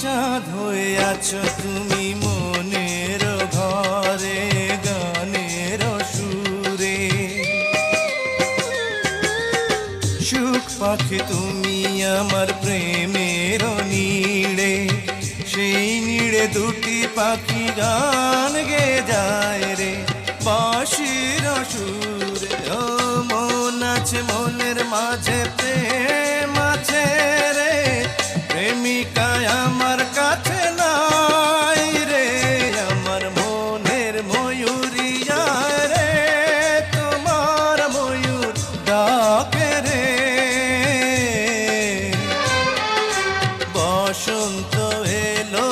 চাঁদ হয়ে আছো তুমি মনের ঘরে গানের সুরে। সুখ পাখি তুমি আমার প্রেমের নীড়ে, সেই নীড়ে দুটি পাখি গান গে যায় রে বাঁশির সুরে। ও মন আছে মনের মাঝে প্রেম আছে রে, প্রেমিকা আমার কাছে নাই রে। আমার মনের ময়ূরিয়া রে, তোমার ময়ূর ডাকে রে। বসন্ত এলো